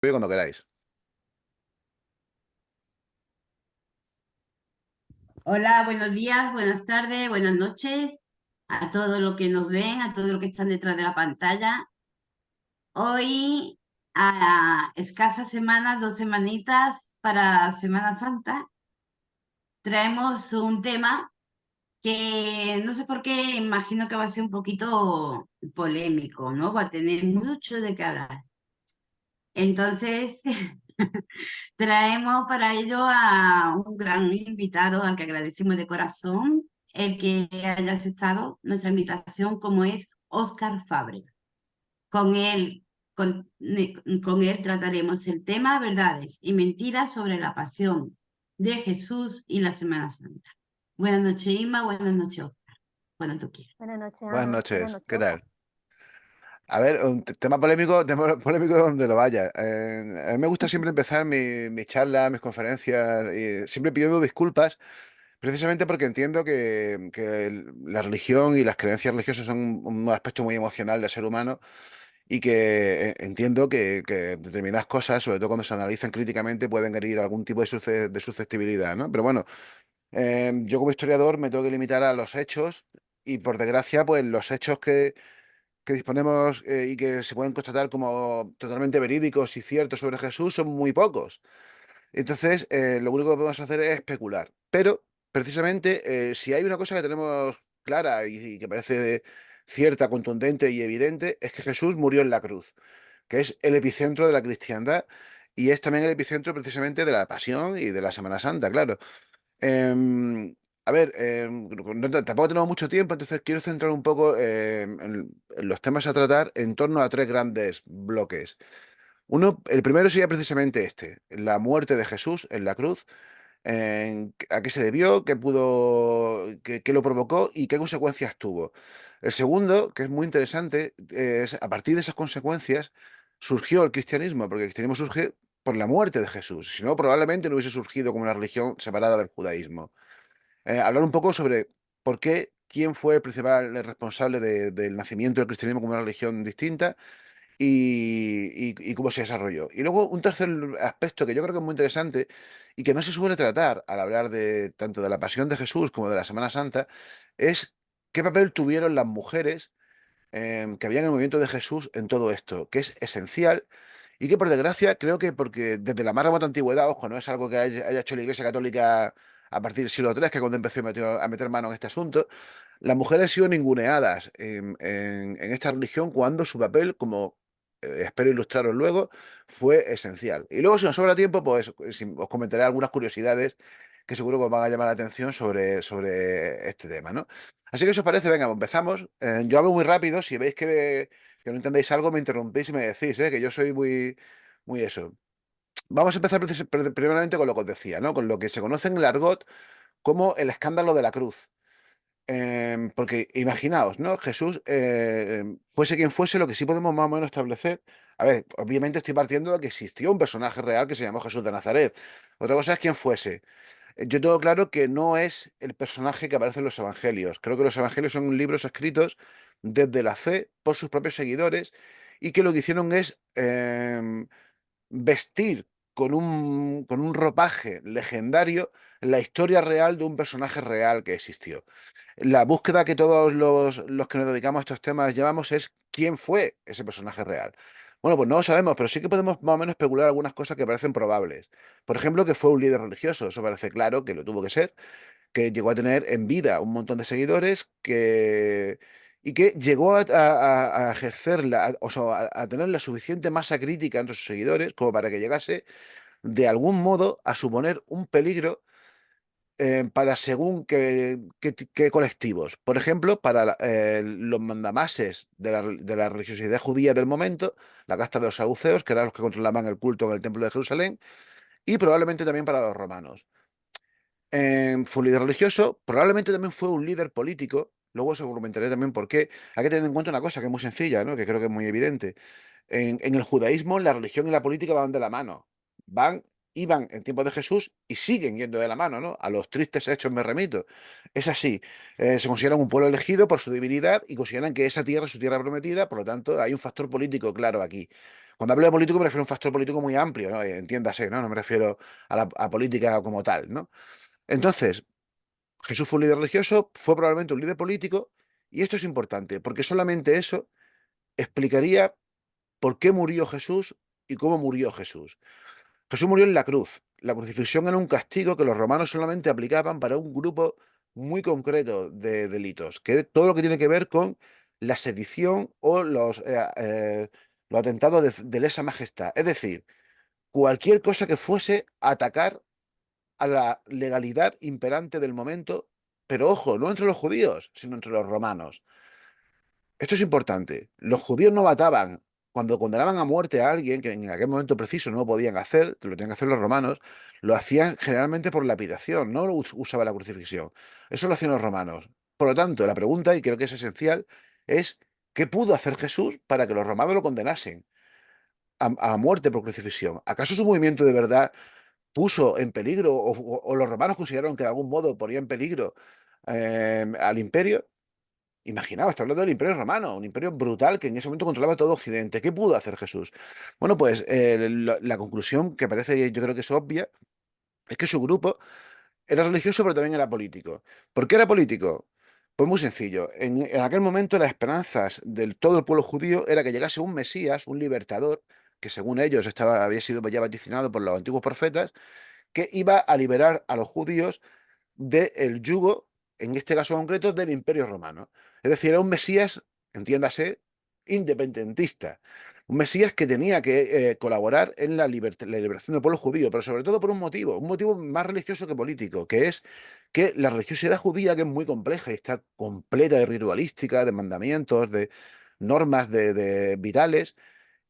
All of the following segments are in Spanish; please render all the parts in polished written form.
Cuando queráis. Hola, buenos días, buenas tardes, buenas noches a todos los que nos ven, a todos los que están detrás de la pantalla. Hoy, a escasas semanas, 2 semanitas para Semana Santa, traemos un tema que no sé por qué, imagino que va a ser un poquito polémico, ¿no? Va a tener mucho de qué hablar. Entonces, traemos para ello a un gran invitado al que agradecemos de corazón el que haya aceptado nuestra invitación, como es Óscar Fábrega. Con él, con él trataremos el tema verdades y mentiras sobre la pasión de Jesús y la Semana Santa. Buenas noches, Inma. Buenas noches, Óscar. Cuando tú quieras. Buenas noches, Buenas Ana. Buenas noches, noches, ¿qué Oscar. tal? A ver, un tema polémico donde lo vaya. A mí me gusta siempre empezar mis charlas, mis conferencias, y siempre pidiendo disculpas, precisamente porque entiendo que la religión y las creencias religiosas son un aspecto muy emocional del ser humano y que entiendo que determinadas cosas, sobre todo cuando se analizan críticamente, pueden herir algún tipo de susceptibilidad, ¿no? Pero bueno, yo como historiador me tengo que limitar a los hechos y por desgracia, pues los hechos que disponemos y que se pueden constatar como totalmente verídicos y ciertos sobre Jesús son muy pocos. Entonces, lo único que podemos hacer es especular. Pero, precisamente, si hay una cosa que tenemos clara y que parece cierta, contundente y evidente, es que Jesús murió en la cruz, que es el epicentro de la cristiandad y es también el epicentro precisamente de la Pasión y de la Semana Santa, claro. Em, a ver, tampoco tenemos mucho tiempo, entonces quiero centrar un poco en los temas a tratar en torno a tres grandes bloques. El primero sería precisamente este, la muerte de Jesús en la cruz, a qué se debió, qué lo provocó y qué consecuencias tuvo. El segundo, que es muy interesante, es a partir de esas consecuencias surgió el cristianismo, porque el cristianismo surge por la muerte de Jesús, si no, probablemente no hubiese surgido como una religión separada del judaísmo. Hablar un poco sobre por qué, quién fue el principal responsable del nacimiento del cristianismo como una religión distinta y cómo se desarrolló. Y luego un tercer aspecto que yo creo que es muy interesante y que no se suele tratar al hablar de tanto de la pasión de Jesús como de la Semana Santa es qué papel tuvieron las mujeres que había en el movimiento de Jesús en todo esto, que es esencial y que por desgracia creo que porque desde la más remota antigüedad, ojo, no es algo que haya hecho la Iglesia Católica a partir del siglo III, que es cuando empezó a meter mano en este asunto, las mujeres han sido ninguneadas en esta religión cuando su papel, como espero ilustraros luego, fue esencial. Y luego, si nos sobra tiempo, pues os comentaré algunas curiosidades que seguro que os van a llamar la atención sobre este tema, ¿no? Así que si os parece, venga, pues empezamos. Yo hablo muy rápido, si veis que no entendéis algo, me interrumpís y me decís, que yo soy muy eso. Vamos a empezar primeramente con lo que os decía, ¿no? Con lo que se conoce en el argot como el escándalo de la cruz. Porque imaginaos, ¿no? Jesús, fuese quien fuese, lo que sí podemos más o menos establecer. A ver, obviamente estoy partiendo de que existió un personaje real que se llamó Jesús de Nazaret. Otra cosa es quién fuese. Yo tengo claro que no es el personaje que aparece en los evangelios. Creo que los evangelios son libros escritos desde la fe por sus propios seguidores y que lo que hicieron es vestir con un ropaje legendario la historia real de un personaje real que existió. La búsqueda que todos los que nos dedicamos a estos temas llevamos es quién fue ese personaje real. Bueno, pues no lo sabemos, pero sí que podemos más o menos especular algunas cosas que parecen probables. Por ejemplo, que fue un líder religioso, eso parece claro que lo tuvo que ser, que llegó a tener en vida un montón de seguidores y que llegó a ejercer o sea, a tener la suficiente masa crítica entre sus seguidores como para que llegase de algún modo a suponer un peligro para según qué colectivos. Por ejemplo, para los mandamases de la religiosidad judía del momento, la casta de los saduceos, que eran los que controlaban el culto en el templo de Jerusalén, y probablemente también para los romanos. Fue un líder religioso, probablemente también fue un líder político. Luego os comentaré también por qué. Hay que tener en cuenta una cosa que es muy sencilla, ¿no? Que creo que es muy evidente. En el judaísmo, la religión y la política van de la mano. Van iban en tiempos de Jesús y siguen yendo de la mano, ¿no? A los tristes hechos me remito. Es así. Se consideran un pueblo elegido por su divinidad y consideran que esa tierra es su tierra prometida, por lo tanto, hay un factor político claro aquí. Cuando hablo de político me refiero a un factor político muy amplio, ¿no? Entiéndase, ¿no? No me refiero a política como tal, ¿no? Entonces, Jesús fue un líder religioso, fue probablemente un líder político, y esto es importante, porque solamente eso explicaría por qué murió Jesús y cómo murió Jesús. Jesús murió en la cruz. La crucifixión era un castigo que los romanos solamente aplicaban para un grupo muy concreto de delitos, que es todo lo que tiene que ver con la sedición o los atentados de lesa majestad. Es decir, cualquier cosa que fuese a atacar a la legalidad imperante del momento, pero ojo, no entre los judíos, sino entre los romanos. Esto es importante. Los judíos no mataban. Cuando condenaban a muerte a alguien, que en aquel momento preciso no lo podían hacer, lo tenían que hacer los romanos, lo hacían generalmente por lapidación, no usaban la crucifixión. Eso lo hacían los romanos. Por lo tanto, la pregunta, y creo que es esencial, es ¿qué pudo hacer Jesús para que los romanos lo condenasen a muerte por crucifixión? ¿Acaso su movimiento de verdad puso en peligro o los romanos consideraron que de algún modo ponía en peligro al imperio? Imaginaos, está hablando del Imperio Romano, un imperio brutal que en ese momento controlaba todo Occidente. ¿Qué pudo hacer Jesús? Bueno, pues la conclusión que parece, yo creo que es obvia, es que su grupo era religioso, pero también era político. ¿Por qué era político? Pues muy sencillo. En aquel momento las esperanzas de todo el pueblo judío era que llegase un Mesías, un libertador, que según ellos había sido ya vaticinado por los antiguos profetas, que iba a liberar a los judíos del yugo, en este caso concreto, del Imperio Romano. Es decir, era un Mesías, entiéndase, independentista. Un Mesías que tenía que colaborar en la liberación del pueblo judío, pero sobre todo por un motivo más religioso que político, que es que la religiosidad judía, que es muy compleja y está completa de ritualística, de mandamientos, de normas de vitales,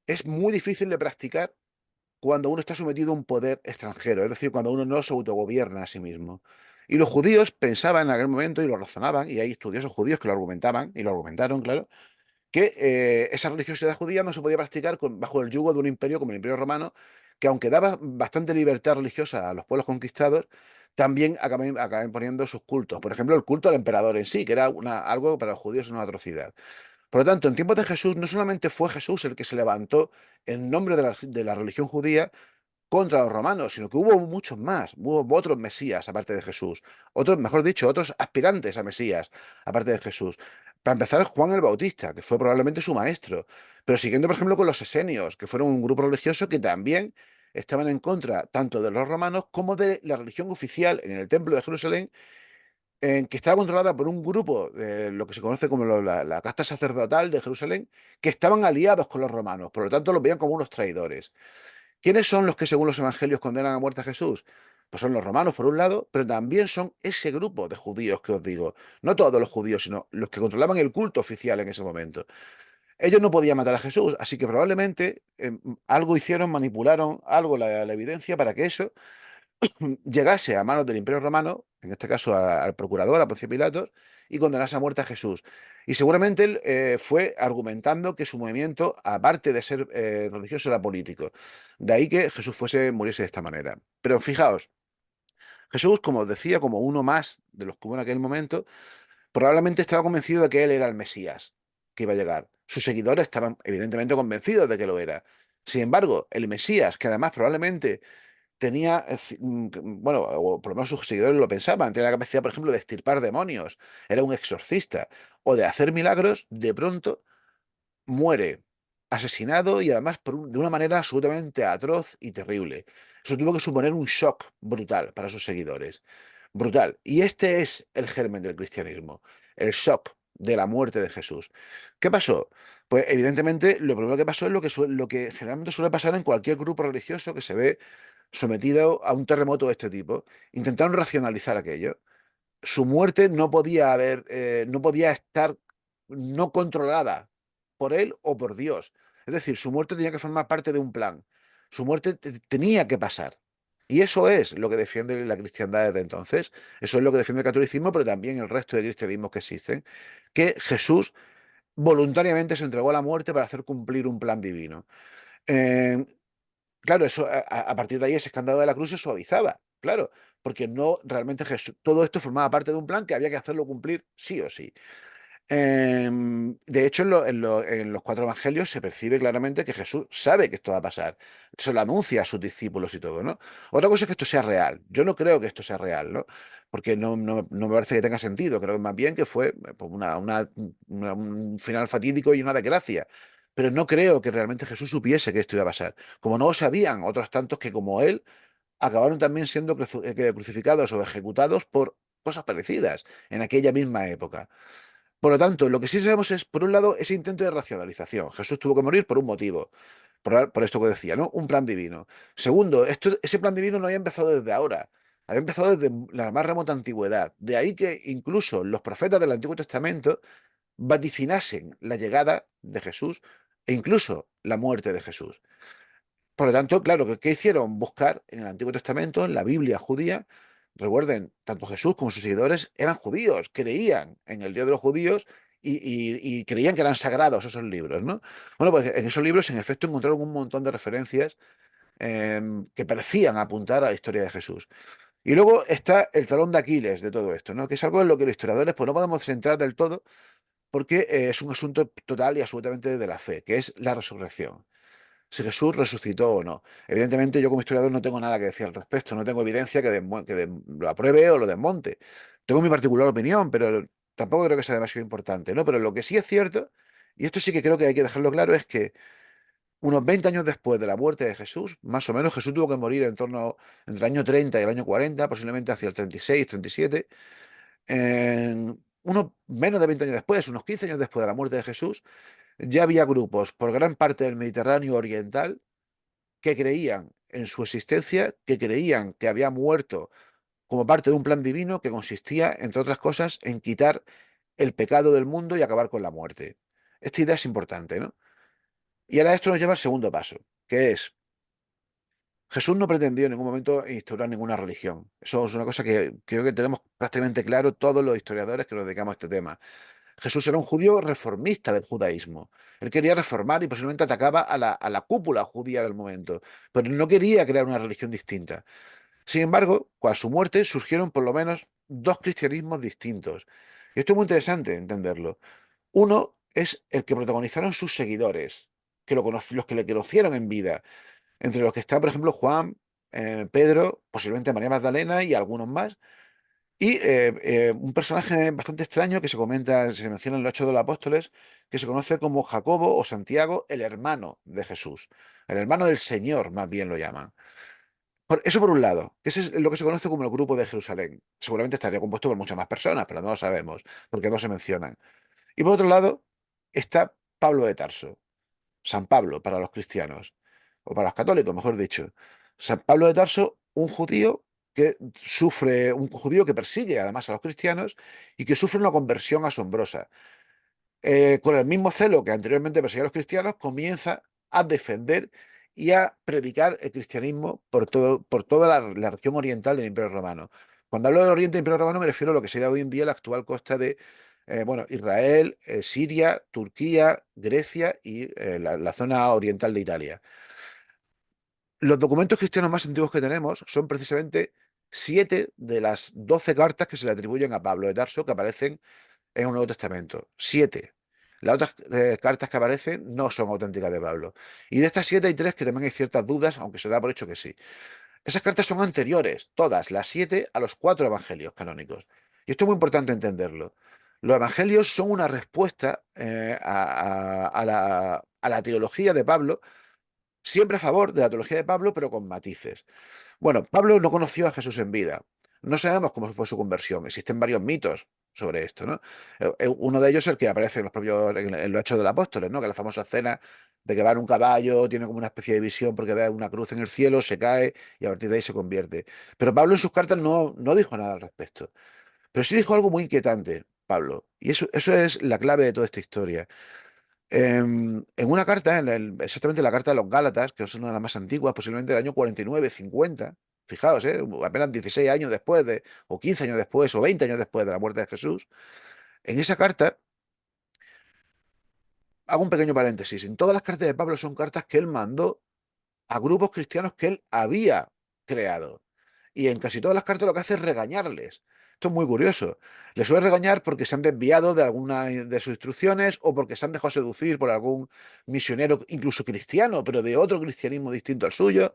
es muy difícil de practicar cuando uno está sometido a un poder extranjero, es decir, cuando uno no se autogobierna a sí mismo. Y los judíos pensaban en aquel momento y lo razonaban, y hay estudiosos judíos que lo argumentaban, y lo argumentaron, claro, que esa religiosidad judía no se podía practicar bajo el yugo de un imperio como el Imperio Romano, que aunque daba bastante libertad religiosa a los pueblos conquistados, también acaba imponiendo sus cultos. Por ejemplo, el culto al emperador en sí, que era algo para los judíos una atrocidad. Por lo tanto, en tiempos de Jesús no solamente fue Jesús el que se levantó en nombre de la religión judía, contra los romanos, sino que hubo muchos más, hubo otros mesías aparte de Jesús, otros, mejor dicho, otros aspirantes a mesías aparte de Jesús. Para empezar, Juan el Bautista, que fue probablemente su maestro, pero siguiendo, por ejemplo, con los esenios, que fueron un grupo religioso que también estaban en contra tanto de los romanos como de la religión oficial en el Templo de Jerusalén, en que estaba controlada por un grupo, de lo que se conoce como la casta sacerdotal de Jerusalén, que estaban aliados con los romanos, por lo tanto los veían como unos traidores. ¿Quiénes son los que según los evangelios condenan a muerte a Jesús? Pues son los romanos por un lado, pero también son ese grupo de judíos que os digo. No todos los judíos, sino los que controlaban el culto oficial en ese momento. Ellos no podían matar a Jesús, así que probablemente algo hicieron, manipularon algo la evidencia para que eso llegase a manos del Imperio Romano, en este caso al procurador, a Poncio Pilatos, y condenase a muerte a Jesús. Y seguramente él fue argumentando que su movimiento, aparte de ser religioso, era político. De ahí que Jesús muriese de esta manera. Pero fijaos, Jesús, como os decía, como uno más de los que hubo en aquel momento, probablemente estaba convencido de que él era el Mesías que iba a llegar. Sus seguidores estaban evidentemente convencidos de que lo era. Sin embargo, el Mesías, que además probablemente tenía, bueno, o por lo menos sus seguidores lo pensaban, tenía la capacidad, por ejemplo, de extirpar demonios, era un exorcista, o de hacer milagros, de pronto muere asesinado y además de una manera absolutamente atroz y terrible. Eso tuvo que suponer un shock brutal para sus seguidores. Brutal. Y este es el germen del cristianismo, el shock de la muerte de Jesús. ¿Qué pasó? Pues evidentemente lo primero que pasó es lo que generalmente suele pasar en cualquier grupo religioso que se ve sometido a un terremoto de este tipo. Intentaron racionalizar aquello. Su muerte no podía estar no controlada por él o por Dios. Es decir, su muerte tenía que formar parte de un plan. Su muerte tenía que pasar. Y eso es lo que defiende la cristiandad desde entonces. Eso es lo que defiende el catolicismo, pero también el resto de cristianismos que existen. Que Jesús voluntariamente se entregó a la muerte para hacer cumplir un plan divino. Eh, claro, eso a partir de ahí ese escándalo de la cruz se suavizaba, claro, porque no realmente Jesús, todo esto formaba parte de un plan que había que hacerlo cumplir sí o sí. De hecho, en los cuatro evangelios se percibe claramente que Jesús sabe que esto va a pasar. Se lo anuncia a sus discípulos y todo, ¿no? Otra cosa es que esto sea real. Yo no creo que esto sea real, ¿no? Porque no me parece que tenga sentido. Creo que más bien que fue pues, un final fatídico y una desgracia. Pero no creo que realmente Jesús supiese que esto iba a pasar. Como no lo sabían otros tantos que, como él, acabaron también siendo crucificados o ejecutados por cosas parecidas en aquella misma época. Por lo tanto, lo que sí sabemos es, por un lado, ese intento de racionalización. Jesús tuvo que morir por un motivo, por esto que decía, ¿no? Un plan divino. Segundo, ese plan divino no había empezado desde ahora, había empezado desde la más remota antigüedad. De ahí que incluso los profetas del Antiguo Testamento vaticinasen la llegada de Jesús e incluso la muerte de Jesús. Por lo tanto, claro, ¿qué hicieron? Buscar en el Antiguo Testamento, en la Biblia judía, recuerden, tanto Jesús como sus seguidores eran judíos, creían en el Dios de los judíos y creían que eran sagrados esos libros, ¿no? Bueno, pues en esos libros, en efecto, encontraron un montón de referencias que parecían apuntar a la historia de Jesús. Y luego está el talón de Aquiles de todo esto, ¿no? Que es algo en lo que los historiadores pues, no podemos centrar del todo porque es un asunto total y absolutamente de la fe, que es la resurrección, si Jesús resucitó o no. Evidentemente, yo como historiador no tengo nada que decir al respecto, no tengo evidencia que lo apruebe o lo desmonte. Tengo mi particular opinión, pero tampoco creo que sea demasiado importante, ¿no? Pero lo que sí es cierto, y esto sí que creo que hay que dejarlo claro, es que unos 20 años después de la muerte de Jesús, más o menos, Jesús tuvo que morir entre el año 30 y el año 40, posiblemente hacia el 36, 37. Unos menos de 20 años después, unos 15 años después de la muerte de Jesús, ya había grupos por gran parte del Mediterráneo oriental que creían en su existencia, que creían que había muerto como parte de un plan divino que consistía, entre otras cosas, en quitar el pecado del mundo y acabar con la muerte. Esta idea es importante, ¿no? Y ahora esto nos lleva al segundo paso, que es, Jesús no pretendió en ningún momento instaurar ninguna religión. Eso es una cosa que creo que tenemos prácticamente claro todos los historiadores que nos dedicamos a este tema. Jesús era un judío reformista del judaísmo. Él quería reformar y posiblemente atacaba a la cúpula judía del momento, pero no quería crear una religión distinta. Sin embargo, con su muerte surgieron por lo menos dos cristianismos distintos. Y esto es muy interesante entenderlo. Uno es el que protagonizaron sus seguidores, los que le conocieron en vida, entre los que está, por ejemplo, Juan, Pedro, posiblemente María Magdalena y algunos más. Y un personaje bastante extraño que se comenta, se menciona en los Hechos de los Apóstoles, que se conoce como Jacobo o Santiago, el hermano de Jesús, el hermano del Señor, más bien lo llaman. Eso por un lado, que ese es lo que se conoce como el grupo de Jerusalén. Seguramente estaría compuesto por muchas más personas, pero no lo sabemos, porque no se mencionan. Y por otro lado está Pablo de Tarso, San Pablo para los cristianos, o para los católicos, mejor dicho. San Pablo de Tarso, un judío que persigue además a los cristianos y que sufre una conversión asombrosa. Con el mismo celo que anteriormente perseguía a los cristianos, comienza a defender y a predicar el cristianismo por toda la región oriental del Imperio Romano. Cuando hablo del Oriente del Imperio Romano me refiero a lo que sería hoy en día la actual costa de bueno, Israel, Siria, Turquía, Grecia y la zona oriental de Italia. Los documentos cristianos más antiguos que tenemos son precisamente 7 de las 12 cartas que se le atribuyen a Pablo de Tarso que aparecen en un Nuevo Testamento. 7. Las otras cartas que aparecen no son auténticas de Pablo. Y de estas 7 hay 3 que también hay ciertas dudas, aunque se da por hecho que sí. Esas cartas son anteriores, todas, las 7, a los 4 evangelios canónicos. Y esto es muy importante entenderlo. Los evangelios son una respuesta a la teología de Pablo, siempre a favor de la teología de Pablo, pero con matices. Bueno, Pablo no conoció a Jesús en vida. No sabemos cómo fue su conversión. Existen varios mitos sobre esto, ¿no? Uno de ellos es el que aparece en los Hechos de los Apóstoles, ¿no? Que es la famosa escena de que va en un caballo, tiene como una especie de visión porque ve una cruz en el cielo, se cae y a partir de ahí se convierte. Pero Pablo en sus cartas no dijo nada al respecto. Pero sí dijo algo muy inquietante, Pablo. Y eso es la clave de toda esta historia. En una carta, exactamente la carta de los Gálatas, que es una de las más antiguas, posiblemente del año 49, 50, fijaos, apenas 16 años después o 15 años después, o 20 años después de la muerte de Jesús, en esa carta, hago un pequeño paréntesis, en todas las cartas de Pablo son cartas que él mandó a grupos cristianos que él había creado. Y en casi todas las cartas lo que hace es regañarles. Esto es muy curioso. Les suele regañar porque se han desviado de alguna de sus instrucciones o porque se han dejado seducir por algún misionero, incluso cristiano, pero de otro cristianismo distinto al suyo.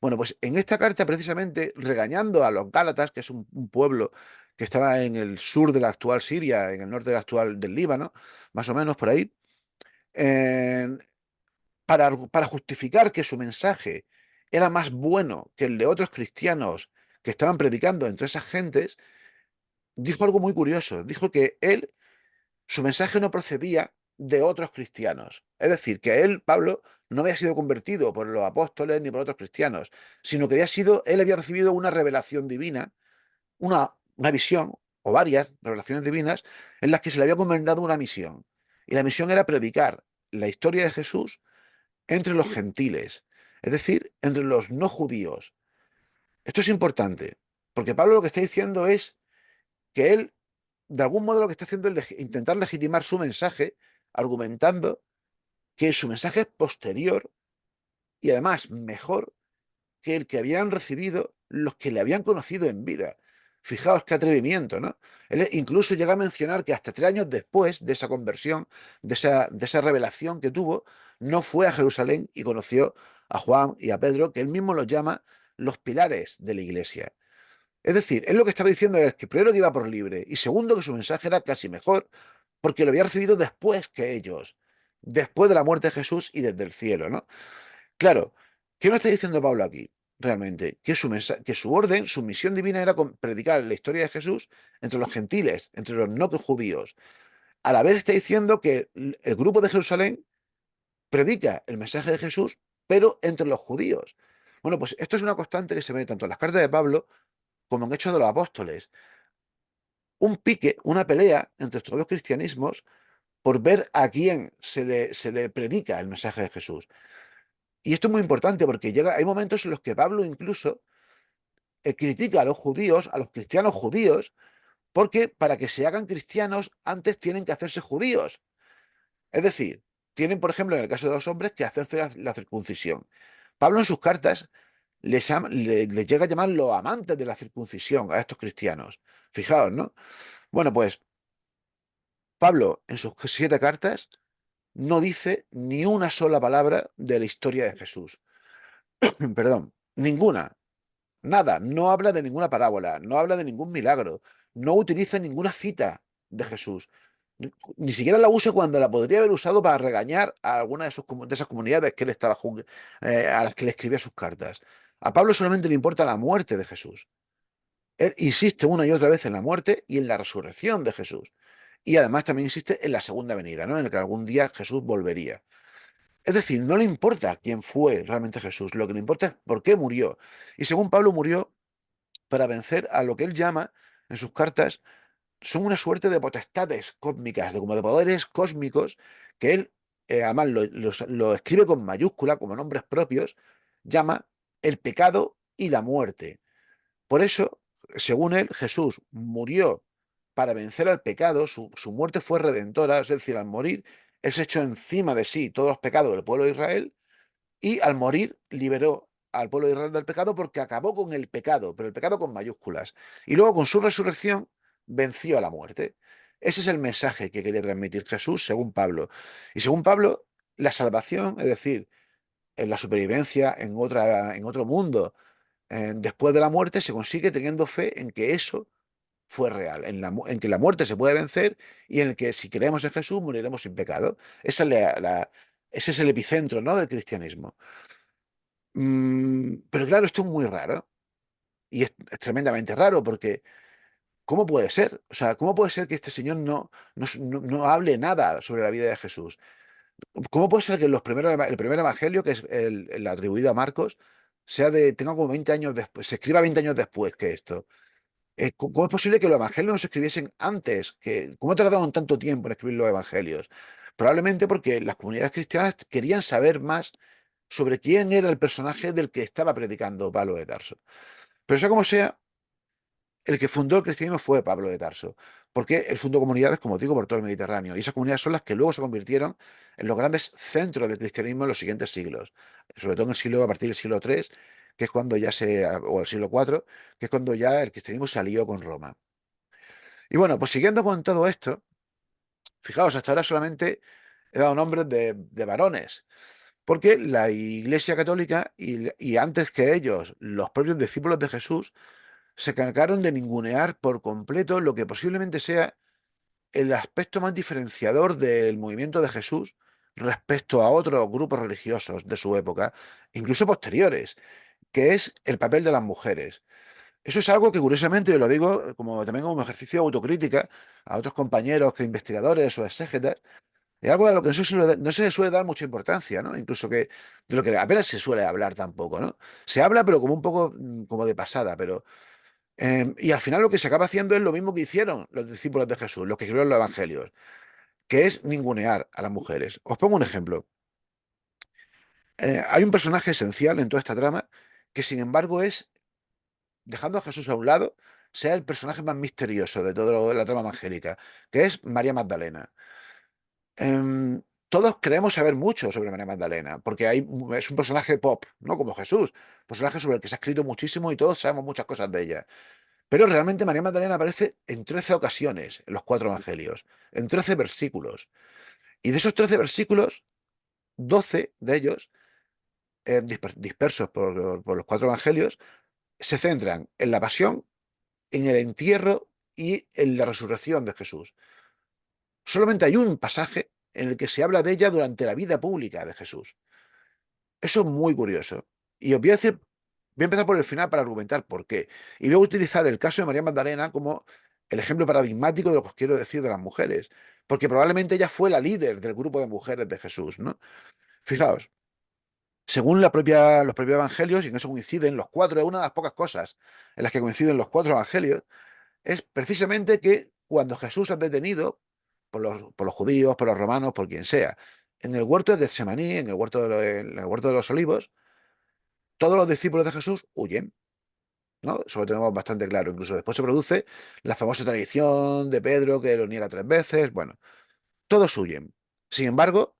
Bueno, pues en esta carta, precisamente, regañando a los Gálatas, que es un pueblo que estaba en el sur de la actual Siria, en el norte de la actual del Líbano, más o menos por ahí, eh, para justificar que su mensaje era más bueno que el de otros cristianos que estaban predicando entre esas gentes, dijo algo muy curioso. Dijo que su mensaje no procedía de otros cristianos. Es decir, que él, Pablo, no había sido convertido por los apóstoles ni por otros cristianos, sino que él había recibido una revelación divina, una visión o varias revelaciones divinas en las que se le había encomendado una misión. Y la misión era predicar la historia de Jesús entre los gentiles, es decir, entre los no judíos. Esto es importante, porque Pablo lo que está diciendo es que él, de algún modo, lo que está haciendo es intentar legitimar su mensaje, argumentando que su mensaje es posterior y además mejor que el que habían recibido los que le habían conocido en vida. Fijaos qué atrevimiento, ¿no? Él incluso llega a mencionar que hasta 3 años después de esa conversión, de esa revelación que tuvo, no fue a Jerusalén y conoció a Juan y a Pedro, que él mismo los llama los pilares de la iglesia. Es decir, él lo que estaba diciendo es que primero que iba por libre y segundo que su mensaje era casi mejor porque lo había recibido después que ellos, después de la muerte de Jesús y desde el cielo, ¿no? Claro, ¿qué nos está diciendo Pablo aquí? Realmente, que su orden, su misión divina era predicar la historia de Jesús entre los gentiles, entre los no judíos. A la vez está diciendo que el grupo de Jerusalén predica el mensaje de Jesús, pero entre los judíos. Bueno, pues esto es una constante que se ve tanto en las cartas de Pablo como en Hechos de los Apóstoles. Un pique, una pelea entre estos dos cristianismos por ver a quién se le predica el mensaje de Jesús. Y esto es muy importante porque hay momentos en los que Pablo incluso critica a los judíos, a los cristianos judíos, porque para que se hagan cristianos antes tienen que hacerse judíos. Es decir, tienen, por ejemplo, en el caso de los hombres, que hacerse la circuncisión. Pablo en sus cartas les llega a llamar los amantes de la circuncisión a estos cristianos. Fijaos, ¿no? Bueno, pues Pablo en sus 7 cartas no dice ni una sola palabra de la historia de Jesús. Perdón, ninguna. Nada, no habla de ninguna parábola, no habla de ningún milagro, no utiliza ninguna cita de Jesús. Ni siquiera la usa cuando la podría haber usado para regañar a alguna de esas comunidades que él estaba a las que le escribía sus cartas. A Pablo solamente le importa la muerte de Jesús. Él insiste una y otra vez en la muerte y en la resurrección de Jesús. Y además también insiste en la segunda venida, ¿no? En el que algún día Jesús volvería. Es decir, no le importa quién fue realmente Jesús, lo que le importa es por qué murió. Y según Pablo murió para vencer a lo que él llama en sus cartas, son una suerte de potestades cósmicas, de como de poderes cósmicos, que él, además lo escribe con mayúscula, como nombres propios, llama el pecado y la muerte. Por eso, según él, Jesús murió para vencer al pecado, su muerte fue redentora, es decir, al morir, él se echó encima de sí todos los pecados del pueblo de Israel y al morir liberó al pueblo de Israel del pecado porque acabó con el pecado, pero el pecado con mayúsculas. Y luego con su resurrección venció a la muerte. Ese es el mensaje que quería transmitir Jesús según Pablo. Y según Pablo, la salvación, es decir, en la supervivencia en otro mundo, después de la muerte, se consigue teniendo fe en que eso fue real, en que la muerte se puede vencer y en el que si creemos en Jesús moriremos sin pecado. Ese es el epicentro, ¿no?, del cristianismo. Pero claro, esto es muy raro y es tremendamente raro porque ¿cómo puede ser? O sea, ¿cómo puede ser que este señor no hable nada sobre la vida de Jesús? ¿Cómo puede ser que el primer evangelio, que es el atribuido a Marcos, tenga como 20 años después, se escriba 20 años después que esto? ¿Cómo es posible que los evangelios no se escribiesen antes? ¿Cómo tardaron tanto tiempo en escribir los evangelios? Probablemente porque las comunidades cristianas querían saber más sobre quién era el personaje del que estaba predicando Pablo de Tarso. Pero sea como sea, el que fundó el cristianismo fue Pablo de Tarso, porque él fundó comunidades, como digo, por todo el Mediterráneo, y esas comunidades son las que luego se convirtieron en los grandes centros del cristianismo en los siguientes siglos, sobre todo en el siglo, a partir del siglo III, que es cuando ya o el siglo IV, que es cuando ya el cristianismo salió con Roma. Y bueno, pues siguiendo con todo esto, fijaos, hasta ahora solamente he dado nombres de varones, porque la Iglesia Católica y antes que ellos, los propios discípulos de Jesús, se encargaron de ningunear por completo lo que posiblemente sea el aspecto más diferenciador del movimiento de Jesús respecto a otros grupos religiosos de su época, incluso posteriores, que es el papel de las mujeres. Eso es algo que curiosamente, lo digo como también como ejercicio de autocrítica a otros compañeros que investigadores o exégetas, es algo de lo que no se suele dar mucha importancia, ¿no? Incluso que de lo que apenas se suele hablar tampoco, ¿no? Se habla, pero como un poco como de pasada, pero y al final lo que se acaba haciendo es lo mismo que hicieron los discípulos de Jesús, los que escribieron los evangelios, que es ningunear a las mujeres. Os pongo un ejemplo. Hay un personaje esencial en toda esta trama que, sin embargo, es, dejando a Jesús a un lado, sea el personaje más misterioso de toda la trama evangélica, que es María Magdalena. Em, todos creemos saber mucho sobre María Magdalena, porque es un personaje pop, ¿no? Como Jesús, personaje sobre el que se ha escrito muchísimo y todos sabemos muchas cosas de ella. Pero realmente María Magdalena aparece en 13 ocasiones en los cuatro evangelios, en 13 versículos. Y de esos 13 versículos, 12 de ellos, dispersos por los cuatro evangelios, se centran en la pasión, en el entierro y en la resurrección de Jesús. Solamente hay un pasaje en el que se habla de ella durante la vida pública de Jesús. Eso es muy curioso. Y os voy a decir, voy a empezar por el final para argumentar por qué. Y voy a utilizar el caso de María Magdalena como el ejemplo paradigmático de lo que os quiero decir de las mujeres. Porque probablemente ella fue la líder del grupo de mujeres de Jesús, ¿no? Fijaos, según los propios evangelios, y en eso coinciden los cuatro, es una de las pocas cosas en las que coinciden los cuatro evangelios, es precisamente que cuando Jesús es detenido por los judíos, por los romanos, por quien sea, en el huerto de Getsemaní, en el huerto de los olivos, todos los discípulos de Jesús huyen, ¿no? Eso lo tenemos bastante claro. Incluso después se produce la famosa tradición de Pedro que lo niega tres veces. Bueno, todos huyen. Sin embargo,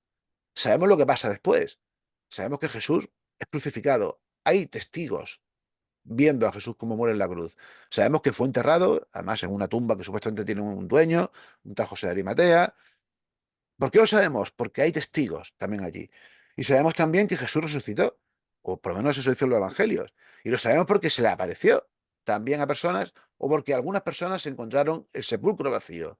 sabemos lo que pasa después. Sabemos que Jesús es crucificado. Hay testigos viendo a Jesús como muere en la cruz. Sabemos que fue enterrado, además en una tumba que supuestamente tiene un dueño, un tal José de Arimatea. ¿Por qué lo sabemos? Porque hay testigos también allí. Y sabemos también que Jesús resucitó, o por lo menos eso dicen los evangelios. Y lo sabemos porque se le apareció también a personas, o porque algunas personas encontraron el sepulcro vacío.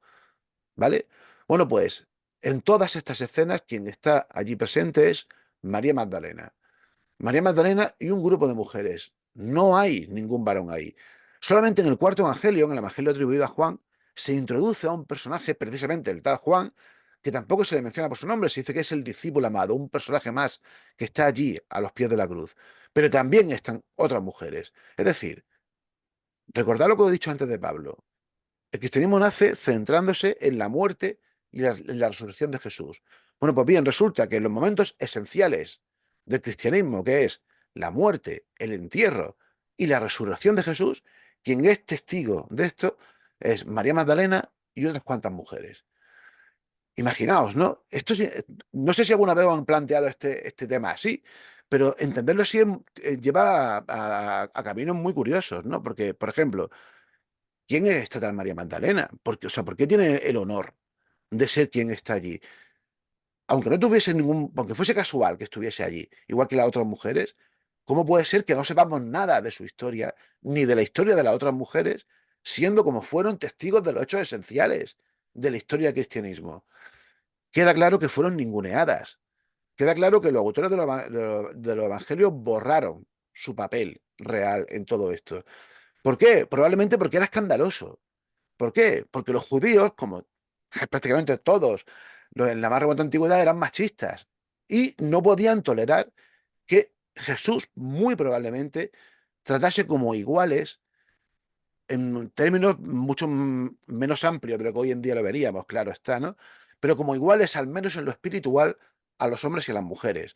¿Vale? Bueno, pues en todas estas escenas quien está allí presente es María Magdalena. María Magdalena y un grupo de mujeres. No hay ningún varón ahí. Solamente en el cuarto evangelio, en el evangelio atribuido a Juan, se introduce a un personaje, precisamente el tal Juan, que tampoco se le menciona por su nombre, se dice que es el discípulo amado, un personaje más que está allí a los pies de la cruz. Pero también están otras mujeres. Es decir, recordad lo que he dicho antes de Pablo. El cristianismo nace centrándose en la muerte y en la resurrección de Jesús. Bueno, pues bien, resulta que en los momentos esenciales del cristianismo, que es la muerte, el entierro y la resurrección de Jesús, quien es testigo de esto es María Magdalena y otras cuantas mujeres. Imaginaos, ¿no? No sé si alguna vez han planteado este tema así, pero entenderlo así lleva a caminos muy curiosos, ¿no? Porque, por ejemplo, ¿quién es esta tal María Magdalena? Porque, o sea, ¿por qué tiene el honor de ser quien está allí? Aunque no tuviese aunque fuese casual que estuviese allí, igual que las otras mujeres, ¿cómo puede ser que no sepamos nada de su historia, ni de la historia de las otras mujeres, siendo como fueron testigos de los hechos esenciales de la historia del cristianismo? Queda claro que fueron ninguneadas. Queda claro que los autores de los evangelios borraron su papel real en todo esto. ¿Por qué? Probablemente porque era escandaloso. ¿Por qué? Porque los judíos, como prácticamente todos en la más remota antigüedad, eran machistas y no podían tolerar que Jesús, muy probablemente, tratase como iguales en términos mucho menos amplios de lo que hoy en día lo veríamos, claro está, ¿no? Pero como iguales, al menos en lo espiritual, a los hombres y a las mujeres.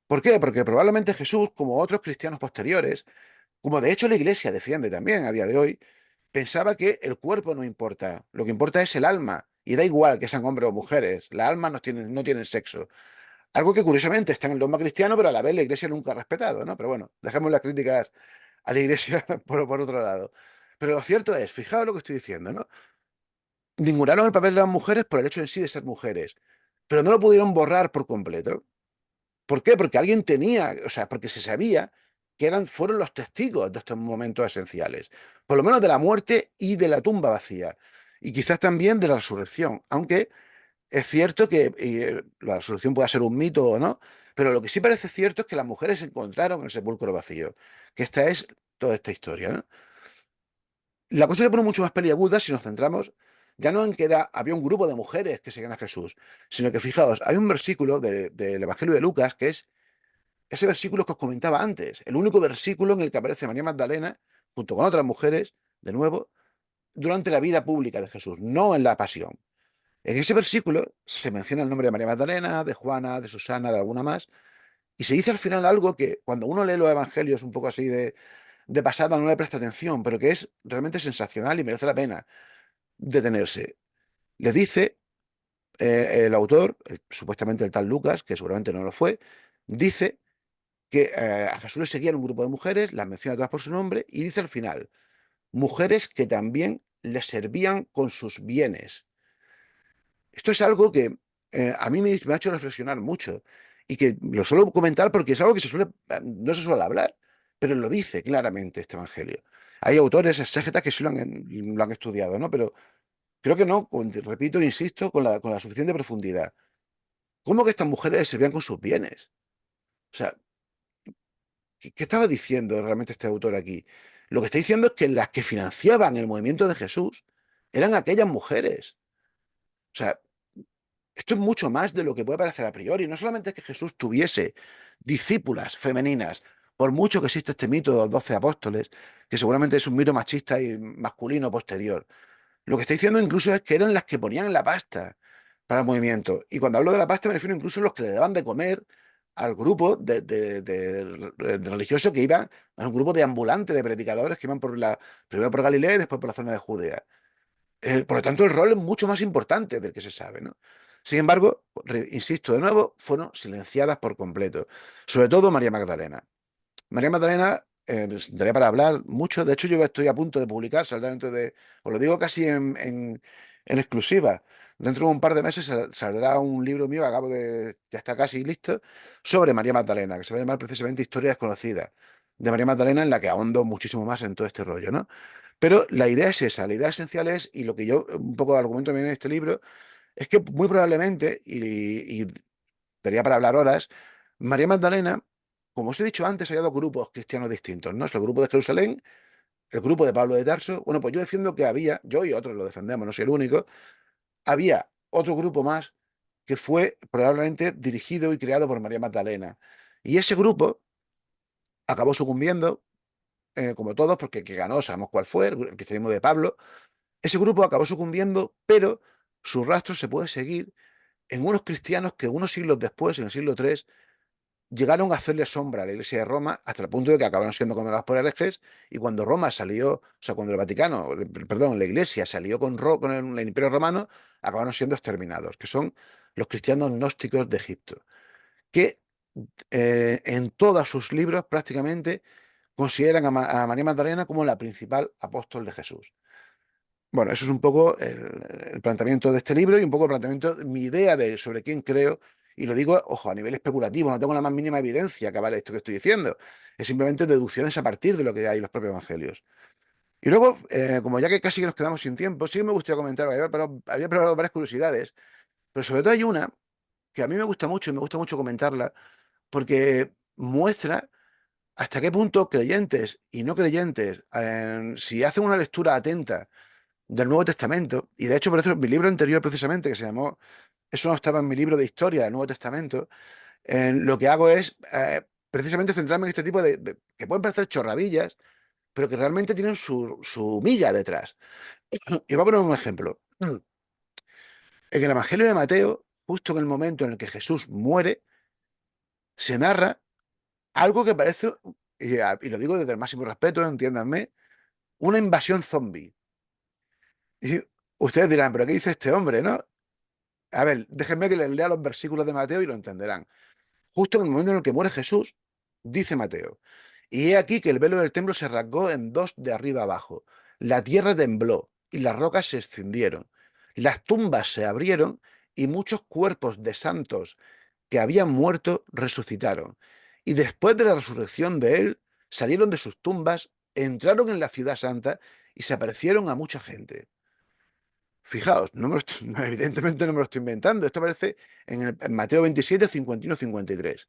¿Por qué? Porque probablemente Jesús, como otros cristianos posteriores, como de hecho la Iglesia defiende también a día de hoy, pensaba que el cuerpo no importa, lo que importa es el alma. Y da igual que sean hombres o mujeres, las almas no tienen sexo. Algo que curiosamente está en el dogma cristiano, pero a la vez la iglesia nunca ha respetado, ¿no? Pero bueno, dejemos las críticas a la iglesia por otro lado. Pero lo cierto es, fijaos lo que estoy diciendo, ¿no? Ningunearon el papel de las mujeres por el hecho en sí de ser mujeres, pero no lo pudieron borrar por completo. ¿Por qué? Porque alguien tenía, o sea, porque se sabía que fueron los testigos de estos momentos esenciales, por lo menos de la muerte y de la tumba vacía, y quizás también de la resurrección, aunque es cierto que la resurrección puede ser un mito o no, pero lo que sí parece cierto es que las mujeres encontraron el sepulcro vacío, que esta es toda esta historia, ¿no? La cosa se pone mucho más peliaguda si nos centramos ya no en que había un grupo de mujeres que seguían a Jesús, sino que fijaos, hay un versículo del Evangelio de Lucas que es ese versículo que os comentaba antes, el único versículo en el que aparece María Magdalena junto con otras mujeres, de nuevo, durante la vida pública de Jesús, no en la pasión. En ese versículo se menciona el nombre de María Magdalena, de Juana, de Susana, de alguna más, y se dice al final algo que cuando uno lee los evangelios un poco así de pasada no le presta atención, pero que es realmente sensacional y merece la pena detenerse. Le dice el autor, supuestamente el tal Lucas, que seguramente no lo fue, dice que a Jesús le seguían un grupo de mujeres, las menciona todas por su nombre, y dice al final, mujeres que también le servían con sus bienes. Esto es algo que a mí me ha hecho reflexionar mucho y que lo suelo comentar porque es algo que no se suele hablar, pero lo dice claramente este evangelio. Hay autores, exégetas que sí lo han estudiado, ¿no? Pero creo que no, repito, insisto, con la suficiente profundidad. ¿Cómo que estas mujeres servían con sus bienes? O sea, ¿qué estaba diciendo realmente este autor aquí? Lo que está diciendo es que las que financiaban el movimiento de Jesús eran aquellas mujeres. O sea, esto es mucho más de lo que puede parecer a priori. No solamente es que Jesús tuviese discípulas femeninas, por mucho que exista este mito de los 12 apóstoles, que seguramente es un mito machista y masculino posterior. Lo que está diciendo incluso es que eran las que ponían la pasta para el movimiento. Y cuando hablo de la pasta me refiero incluso a los que le daban de comer al grupo de religiosos que iban, a un grupo de ambulantes, de predicadores que iban primero por Galilea y después por la zona de Judea. Por lo tanto, el rol es mucho más importante del que se sabe, ¿no? Sin embargo, insisto de nuevo, fueron silenciadas por completo. Sobre todo María Magdalena. María Magdalena, daría para hablar mucho. De hecho, yo estoy a punto de publicar, saldrá os lo digo casi en exclusiva. Dentro de un par de meses saldrá un libro mío, ya está casi listo, sobre María Magdalena, que se va a llamar precisamente Historia desconocida de María Magdalena, en la que ahondo muchísimo más en todo este rollo, ¿no? Pero la idea es esa, la idea esencial es, y lo que yo un poco argumento también en este libro, es que muy probablemente, y daría para hablar horas, María Magdalena, como os he dicho antes, hay dos grupos cristianos distintos, ¿no? Es el grupo de Jerusalén, el grupo de Pablo de Tarso. Bueno, pues yo defiendo que yo y otros lo defendemos, no soy el único, había otro grupo más que fue probablemente dirigido y creado por María Magdalena. Y ese grupo acabó sucumbiendo, como todos, porque el que ganó, sabemos cuál fue, el cristianismo de Pablo. Ese grupo acabó sucumbiendo, pero su rastro se puede seguir en unos cristianos que unos siglos después, en el siglo III, llegaron a hacerle sombra a la Iglesia de Roma hasta el punto de que acabaron siendo condenados por herejes. Y cuando Roma salió, o sea, cuando el Vaticano, perdón, la Iglesia salió con el Imperio Romano, acabaron siendo exterminados, que son los cristianos gnósticos de Egipto, que en todos sus libros prácticamente consideran a María Magdalena como la principal apóstol de Jesús. Bueno, eso es un poco el planteamiento de este libro y un poco el planteamiento, mi idea sobre quién creo, y lo digo, ojo, a nivel especulativo, no tengo la más mínima evidencia que vale esto que estoy diciendo, es simplemente deducciones a partir de lo que hay en los propios evangelios. Y luego, como ya que casi que nos quedamos sin tiempo, sí que me gustaría comentar, había preparado varias curiosidades, pero sobre todo hay una que a mí me gusta mucho y me gusta mucho comentarla, porque muestra hasta qué punto creyentes y no creyentes, si hacen una lectura atenta del Nuevo Testamento, y de hecho por eso mi libro anterior precisamente, que se llamó, eso no estaba en mi libro de historia del Nuevo Testamento, lo que hago es precisamente centrarme en este tipo que pueden parecer chorradillas, pero que realmente tienen su milla detrás. Y voy a poner un ejemplo. En el Evangelio de Mateo, justo en el momento en el que Jesús muere, se narra algo que parece, y lo digo desde el máximo respeto, entiéndanme, una invasión zombie. Y ustedes dirán, ¿pero qué dice este hombre, no? A ver, déjenme que les lea los versículos de Mateo y lo entenderán. Justo en el momento en el que muere Jesús, dice Mateo, y he aquí que el velo del templo se rasgó en dos de arriba abajo. La tierra tembló y las rocas se escindieron. Las tumbas se abrieron y muchos cuerpos de santos que habían muerto resucitaron. Y después de la resurrección de él, salieron de sus tumbas, entraron en la ciudad santa y se aparecieron a mucha gente. Fijaos, evidentemente no me lo estoy inventando. Esto aparece en Mateo 27, 51, 53.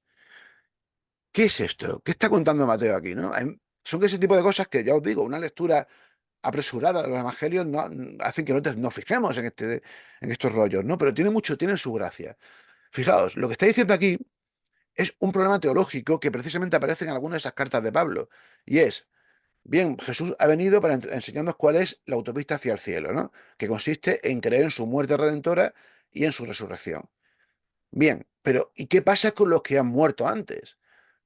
¿Qué es esto? ¿Qué está contando Mateo aquí, no? Son ese tipo de cosas que, ya os digo, una lectura apresurada de los evangelios no, hacen que nos fijemos en estos rollos, ¿no? Pero tienen su gracia. Fijaos, lo que está diciendo aquí es un problema teológico que precisamente aparece en algunas de esas cartas de Pablo. Y es, bien, Jesús ha venido para enseñarnos cuál es la autopista hacia el cielo, ¿no? Que consiste en creer en su muerte redentora y en su resurrección. Bien, pero ¿y qué pasa con los que han muerto antes?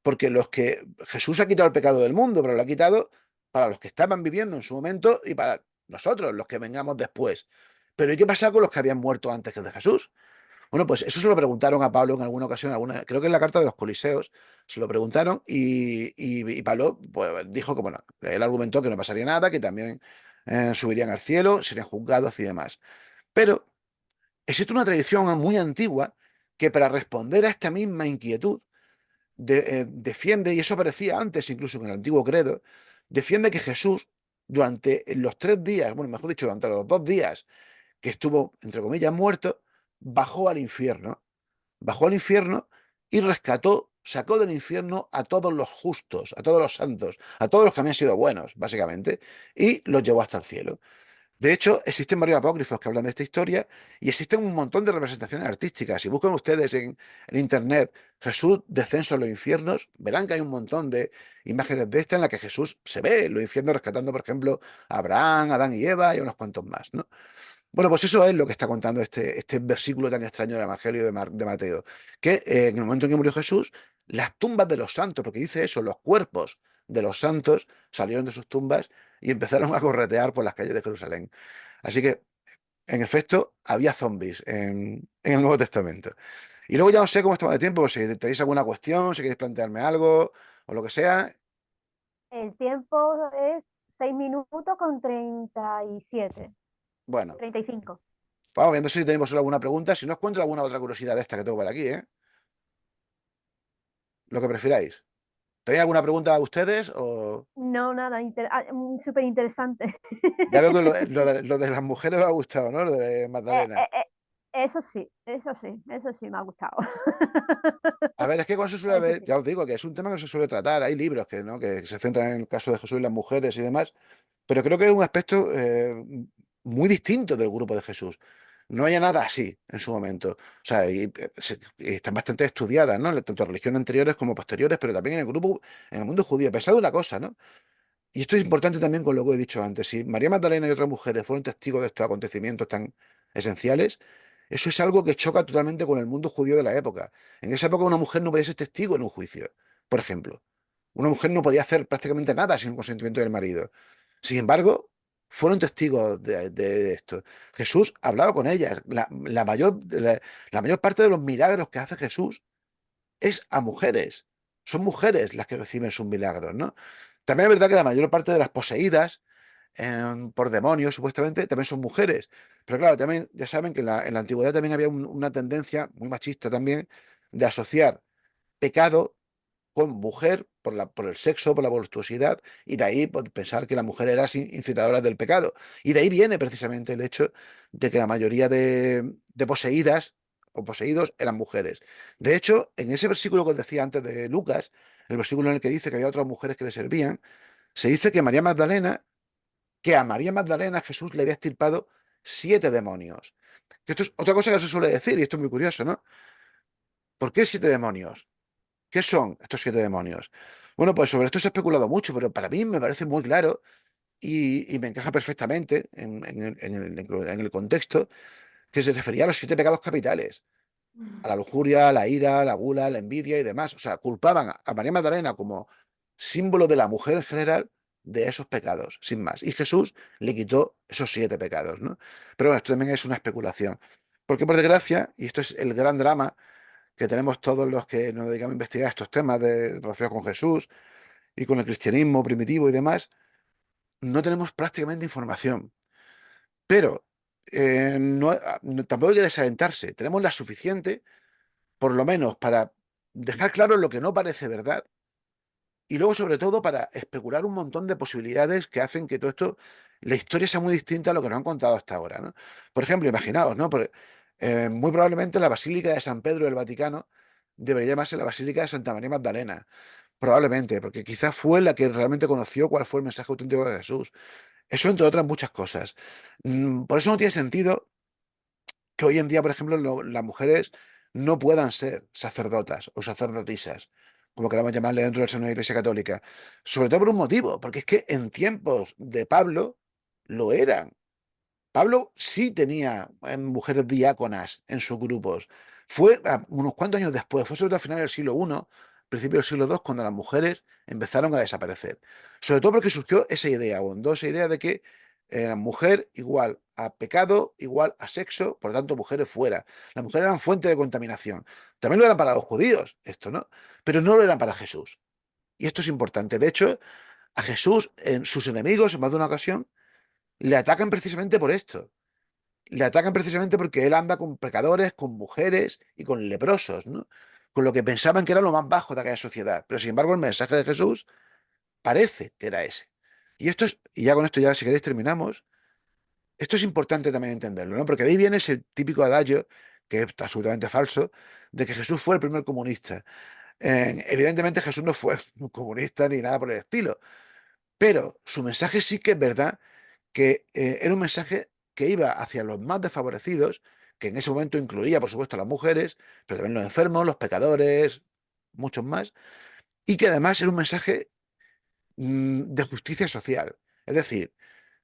Porque los que Jesús ha quitado el pecado del mundo, pero lo ha quitado para los que estaban viviendo en su momento y para nosotros, los que vengamos después. Pero ¿y qué pasa con los que habían muerto antes que el de Jesús? Bueno, pues eso se lo preguntaron a Pablo en alguna ocasión, creo que en la carta de los Coliseos se lo preguntaron y Pablo pues, dijo que, bueno, él argumentó que no pasaría nada, que también subirían al cielo, serían juzgados y demás. Pero existe una tradición muy antigua que para responder a esta misma inquietud defiende, y eso aparecía antes incluso en el antiguo credo, defiende que Jesús durante los 3 días, bueno, mejor dicho, durante los 2 días que estuvo, entre comillas, muerto, bajó al infierno, bajó al infierno y rescató, sacó del infierno a todos los justos, a todos los santos, a todos los que habían sido buenos, básicamente, y los llevó hasta el cielo. De hecho, existen varios apócrifos que hablan de esta historia y existen un montón de representaciones artísticas. Si buscan ustedes en internet Jesús descenso a los infiernos, verán que hay un montón de imágenes de esta en la que Jesús se ve en los infiernos rescatando, por ejemplo, a Abraham, Adán y Eva y unos cuantos más, ¿no? Bueno, pues eso es lo que está contando este versículo tan extraño del Evangelio de Mateo, que en el momento en que murió Jesús, las tumbas de los santos, porque dice eso, los cuerpos de los santos salieron de sus tumbas y empezaron a corretear por las calles de Jerusalén. Así que, en efecto, había zombies en el Nuevo Testamento. Y luego ya no sé cómo estamos de tiempo, pues si tenéis alguna cuestión, si queréis plantearme algo o lo que sea. El tiempo es 6 minutos con 37, Bueno, 35. vamos viendo si tenemos alguna pregunta. Si no os cuento alguna otra curiosidad de esta que tengo por aquí, ¿eh? Lo que prefiráis. ¿Tenéis alguna pregunta a ustedes? O No, nada, súper interesante. ya veo que lo de las mujeres os ha gustado, ¿no? Lo de Eh, Magdalena. eh, eh, eso sí, me ha gustado. A ver, es que con eso suele Eso haber, sí. ya os digo, que es un tema que se suele tratar. Hay libros que, ¿no? que se centran en el caso de Jesús y las mujeres y demás, pero creo que es un aspecto muy distinto del grupo de Jesús. No haya nada así en su momento. O sea, y están bastante estudiadas, ¿no? Tanto religiones anteriores como posteriores, pero también en el grupo, en el mundo judío. Pensad una cosa, ¿no? Y esto es importante también con lo que he dicho antes. Si María Magdalena y otras mujeres fueron testigos de estos acontecimientos tan esenciales, eso es algo que choca totalmente con el mundo judío de la época. En esa época una mujer no podía ser testigo en un juicio, por ejemplo. Una mujer no podía hacer prácticamente nada sin el consentimiento del marido. Sin embargo, fueron testigos de esto. Jesús hablaba con ellas. La mayor parte de los milagros que hace Jesús es a mujeres. Son mujeres las que reciben sus milagros, ¿no? También es verdad que la mayor parte de las poseídas por demonios, supuestamente, también son mujeres. Pero claro, también ya saben que en la antigüedad también había una tendencia muy machista también de asociar pecado con mujer por el sexo, por la voluptuosidad, y de ahí pues, pensar que la mujer era incitadora del pecado. Y de ahí viene precisamente el hecho de que la mayoría de poseídas o poseídos eran mujeres. De hecho, en ese versículo que os decía antes de Lucas, el versículo en el que dice que había otras mujeres que le servían, se dice que a María Magdalena Jesús le había extirpado 7 demonios. Que esto es otra cosa que se suele decir, y esto es muy curioso, ¿no? ¿Por qué 7 demonios? ¿Qué son estos 7 demonios? Bueno, pues sobre esto se ha especulado mucho, pero para mí me parece muy claro y me encaja perfectamente en el contexto que se refería a los 7 pecados capitales, a la lujuria, la ira, la gula, la envidia y demás. O sea, culpaban a María Magdalena como símbolo de la mujer en general de esos pecados, sin más. Y Jesús le quitó esos 7 pecados, ¿no? Pero bueno, esto también es una especulación. Porque por desgracia, y esto es el gran drama que tenemos todos los que nos dedicamos a investigar estos temas de relación con Jesús y con el cristianismo primitivo y demás, no tenemos prácticamente información. Pero tampoco hay que desalentarse. Tenemos la suficiente, por lo menos, para dejar claro lo que no parece verdad y luego, sobre todo, para especular un montón de posibilidades que hacen que todo esto, la historia sea muy distinta a lo que nos han contado hasta ahora, ¿no? Por ejemplo, imaginaos, ¿no? Muy probablemente la Basílica de San Pedro del Vaticano debería llamarse la Basílica de Santa María Magdalena. Probablemente, porque quizás fue la que realmente conoció cuál fue el mensaje auténtico de Jesús. Eso entre otras muchas cosas. Por eso no tiene sentido que hoy en día, por ejemplo, las mujeres no puedan ser sacerdotas o sacerdotisas, como queramos llamarle dentro del seno de la Iglesia Católica. Sobre todo por un motivo, porque es que en tiempos de Pablo lo eran. Pablo sí tenía mujeres diáconas en sus grupos. Fue unos cuantos años después, fue sobre todo a finales del siglo I, principio del siglo II, cuando las mujeres empezaron a desaparecer. Sobre todo porque surgió esa idea, abundó esa idea de que mujer igual a pecado, igual a sexo, por lo tanto, mujeres fuera. Las mujeres eran fuente de contaminación. También lo eran para los judíos, esto, ¿no? Pero no lo eran para Jesús. Y esto es importante. De hecho, a Jesús, en sus enemigos, en más de una ocasión, le atacan precisamente por esto. Le atacan precisamente porque él anda con pecadores, con mujeres y con leprosos, ¿no? Con lo que pensaban que era lo más bajo de aquella sociedad. Pero sin embargo, el mensaje de Jesús parece que era ese. Y esto es, y ya con esto ya si queréis terminamos, esto es importante también entenderlo, ¿no? Porque de ahí viene ese típico adagio, que es absolutamente falso, de que Jesús fue el primer comunista. Evidentemente Jesús no fue un comunista ni nada por el estilo, pero su mensaje sí que es verdad que era un mensaje que iba hacia los más desfavorecidos, que en ese momento incluía, por supuesto, a las mujeres, pero también los enfermos, los pecadores, muchos más, y que además era un mensaje de justicia social. Es decir,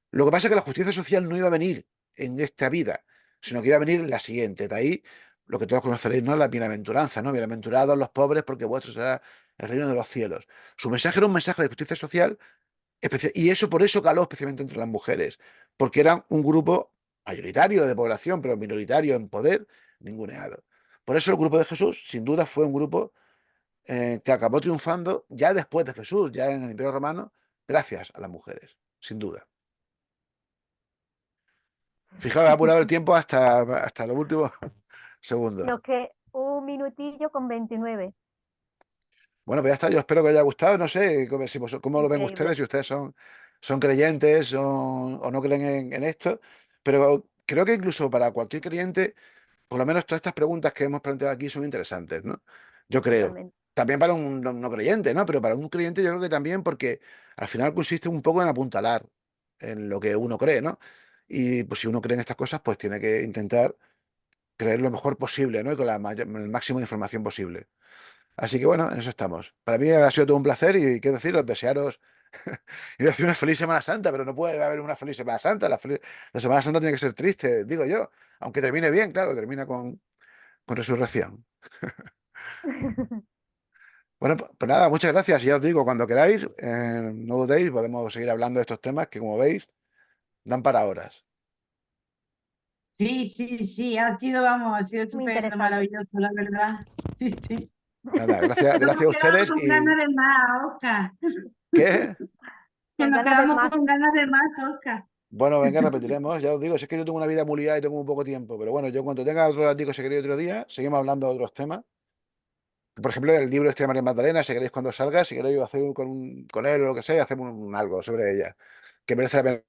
lo que pasa es que la justicia social no iba a venir en esta vida, sino que iba a venir en la siguiente. De ahí lo que todos conoceréis, ¿no? La bienaventuranza, ¿no? Bienaventurados los pobres porque vuestro será el reino de los cielos. Su mensaje era un mensaje de justicia social. Y eso por eso caló especialmente entre las mujeres, porque eran un grupo mayoritario de población, pero minoritario en poder, ninguneado. Por eso el grupo de Jesús, sin duda, fue un grupo que acabó triunfando ya después de Jesús, ya en el Imperio Romano, gracias a las mujeres, sin duda. Fijaos, he apurado el tiempo hasta los últimos segundos. Nos que 1 minutillo con 29. Bueno, pues ya está. Yo espero que os haya gustado. No sé cómo lo ven ustedes, Increíble. si ustedes son creyentes o no creen en esto. Pero creo que incluso para cualquier creyente, por lo menos todas estas preguntas que hemos planteado aquí son interesantes, ¿no? Yo creo. Totalmente. También para un no creyente, ¿no? Pero para un creyente yo creo que también porque al final consiste un poco en apuntalar en lo que uno cree, ¿no? Y pues si uno cree en estas cosas, pues tiene que intentar creer lo mejor posible, ¿no? Y con el máximo de información posible. Así que bueno, en eso estamos. Para mí ha sido todo un placer y quiero deciros, desearos, y decir una feliz Semana Santa, pero no puede haber una feliz Semana Santa. La Semana Santa tiene que ser triste, digo yo, aunque termine bien, claro, termina con resurrección. Bueno, pues nada, muchas gracias. Y ya os digo, cuando queráis, no dudéis, podemos seguir hablando de estos temas que, como veis, dan para horas. Sí, sí, sí, ha sido, vamos, ha sido Muy estupendo, interesante. maravilloso, la verdad. Sí, sí. Nada, gracias, Nos hemos gracias a quedado ustedes con y ganas de más, Oscar. que, Que Con nos ganas de quedamos más. con ganas de más, Oscar. bueno, venga, repetiremos. Ya os digo, si es que yo tengo una vida muy liada y tengo muy poco tiempo, pero bueno, yo cuando tenga otro ratico, si queréis otro día, seguimos hablando de otros temas. Por ejemplo, el libro este de María Magdalena, si queréis cuando salga, si queréis hacer con él o lo que sea, hacemos algo sobre ella, que merece la pena